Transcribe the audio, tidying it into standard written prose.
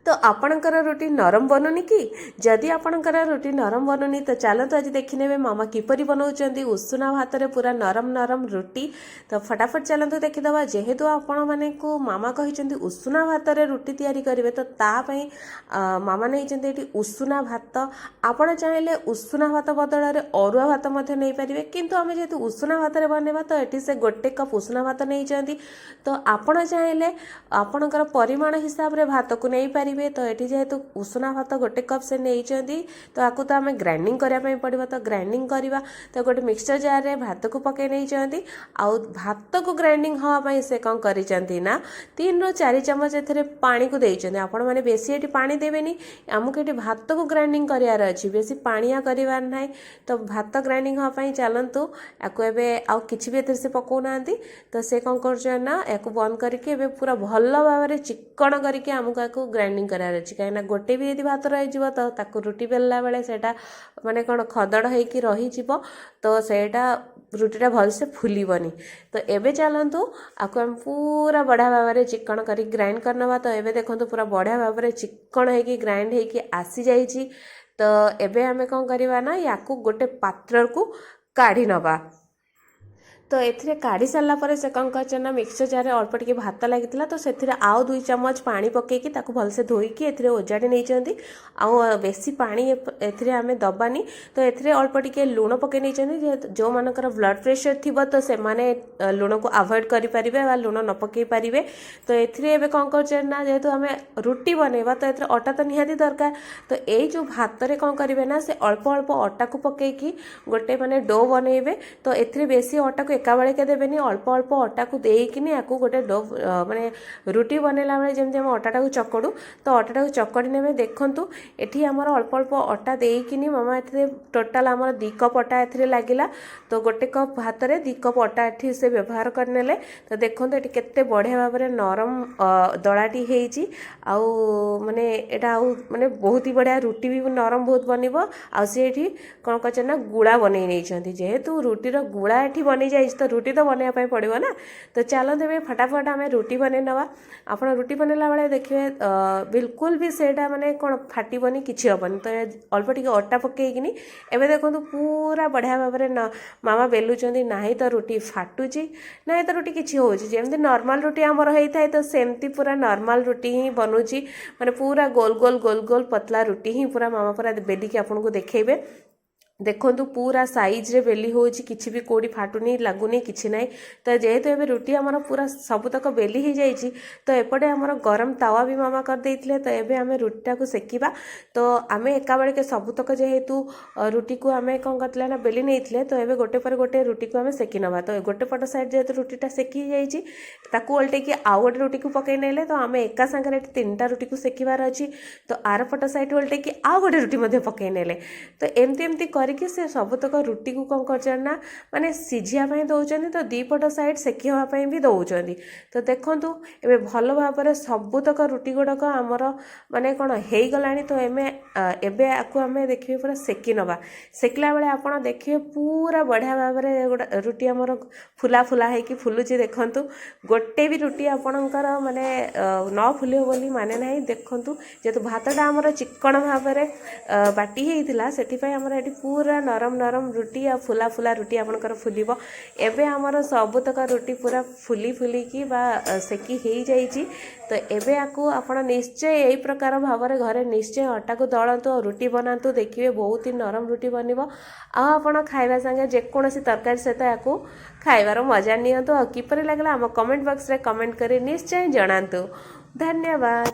तो आपणकर रुटी नरम बनूनी कि जदि आपणकर रुटी नरम बनूनी तो चलतु आज देखने मामा किपरि बनाऊँच उषुना भात रे पूरा नरम नरम रुटी। तो फटाफट चलतु देखीदे जेहेतु आपण माने को मामा कही उषुना भात रे रुटी तैयारी करेंगे तो तापाई मामा नहीं उषुना भात। आपण चाहिए उषुना भात बदल में अरुआ भात नहीं पारे किंतु आम जेहेतु उषुना भात बनवा तो ये से गोटे कप उषुना भात नहीं तो आपण चाहिए आपणकर परिमाण हिसाब से भात को नहीं पारे। तो ये जेहेतु उषुना भात गोटे कप से नहीं तो आपको तो आम ग्राइंडिंग करने पड़ो तो ग्राइंडिंग करवा तो गोटे मिक्सचर जार रे भात को पकई नहीं आउ भात को ग्राइंडिंग हाँपाई से कौन करी ना 3 ରୁ 4 चमच ए पानी को देते आपण मैंने बेसी ये पानी देवेनि आमको ये भात को ग्राइंडिंग करार अच्छी बेसी पानिया करार ना तो भात ग्राइंडिंग हाँपाई चलतु आपको एवं आउ कि भी से पकाऊना तो से कौन कर या बंद करके पूरा भल भाव में चिक्कण करके आमको ग्राइंडिंग करार अच्छी कहीं गोटे भी यदि भात रही तो रुटी बेलला बेले से माने कौन खदड़ होगी रही तो सेटा रुटीटा भलसे फुलबनी। तो एबे चलतु आपको आम पूरा बढ़िया भाव में चिक्कण कर ग्राइंड करना तो एबे देखो पूरा बढ़िया भाव में चिक्कण होगी ग्राइंड होगी आसी जाइए। तो एबे आमे कौन करवा ना या गोटे पात्र को काढ़ी नवा। तो ये काढ़ी सारापर से कौन कर मिक्सचर जार अल्प टिके भात लगी तो से आउ 2 चम्मच पानी पकईकि भलसे धोईकी ए ओजाड़ी नहीं आउ बेसी पानी आम दबानी। तो ये अल्प टिके लुण पकई नहीं जो मानकर ब्लड प्रेशर थी तो से माने लुण को अवॉइड करें लुण न पकई पारे। तो ये कौन कर जेहेतु आम रुटी बनवा तो ये अटा तो निहाती दरकार तो ये जो भात रे कौन करेंगे ना से अल्प अल्प अटा को पकईकि गोटे माने डो बनइबे। तो ये बेसी अटा को एका बेले के देवेनि अल्प अल्प अटा को देकिनी या गोटे डो माने रुटी बनैला बेले जमी आम अटाटा को चकड़ू तो अटाटा को चकड़ी ने देखूँ ये आमर अल्प अल्प अटा देकिनी मामा ए टोटाल आमर 2 कप अटा ए लगिला। तो गोटे कप भात रे 2 कप अटा ये से व्यवहार करने तो देखो ये केते बढ़िया भाव में नरम दलाटी होती माने एटा माने बहुत ही बढ़िया रुटी भी नरम बहुत बनब आ कौन कर गुड़ा बनई नहीं जेहेतु रुटीर गुड़ा ये बनी जाए तो रुटी तो बनवाई पड़ो ना। तो चलो देवे फटाफट आम रुटी बन नवा। आप रुटी बनला बेले देखिए बिल्कुल भी सेटा माने कौन फाटबनी किसी हेनी तो अल्प टिके अटा पकईकिनी एवं देखो पूरा बढ़िया भाव में मामा बेलुंच ना तो रुटी फाटुची ना तो रुटी किसी होमती नॉर्मल रुटी आमर होता है तो सेमती पूरा नॉर्मल रुटी ही बनूची माने पूरा गोल गोल गोल गोल पतला रुटी ही पूरा मामा पूरा बेलिकी आपको देखेबे। देखो पूरा साइज रे बेली होची किछि भी कोडी फाटुनी लागुनी किछि नाही। तो जेहेतु एबे रुटी हमर पूरा सबुतक बेली ही जाइछि तो एपटे हमर गरम तावा भी मामा कर देइथिले तो एबे हमें रुटीटा को सेकिबा। तो आमे एका बेले के सबुतक जेहेतु रुटी को आमे कोन करतले ना बेली नेइथिले तो एबे गोटे पर गोटे रुटी को आमे सेकी नबा। तो गोटे पट साइड जेहेतु रुटीटा सेकी जाइछि ताकू उल्टे कि आउ गोटे रुटी को पकई नेले तो आमे एका संगे 3टा रुटी को सेकिबार अछि तो आर पट साइड उल्टे कि आउ गोटे रुटी मध्ये पकई नेले तो एमती एमती करके से सबुतक रुटी को कौन कर माने सिझिया दौरान तो 2 पट साइड सेकी हाँपाई भी दौरान। तो देखूँ ए भल भाव में सबुतक रुटी गुड़ाक आमर माने कौन हो गला। तो एबे आपको आम देखिए पूरा सेकी नवा सेकिला बेले आप देखिए पूरा बढ़िया भाव में रुटी आमर फुला फुला होगी फुलुची। देखूँ गोटे भी रुटी आपणकर माने न फुल बोली माने ना देखूँ जेहेतु भातटा आमर चिक्कण भाव में बाटी होता से आमर ये पूरा नरम नरम रुटी आ फुला फुला रुटी आपणकर फुलिबो। एबे हमर सबुतक रुटी पूरा फुली फुलिकी बा सेकी हो जाइछि। तो एबे आकु आपण निश्चय यही प्रकार भाव में घरे निश्चय अटा को दलतु और रुटी बनातु देखिए बहुत ही नरम रुटी बनब आपण खाइबा संगे जेकोसी तरकारी सहित याकू खाइबार मजा नियंतु। किपरि लागला आम कमेंट बॉक्स रे कमेंट करी निश्चय जणातु। धन्यवाद।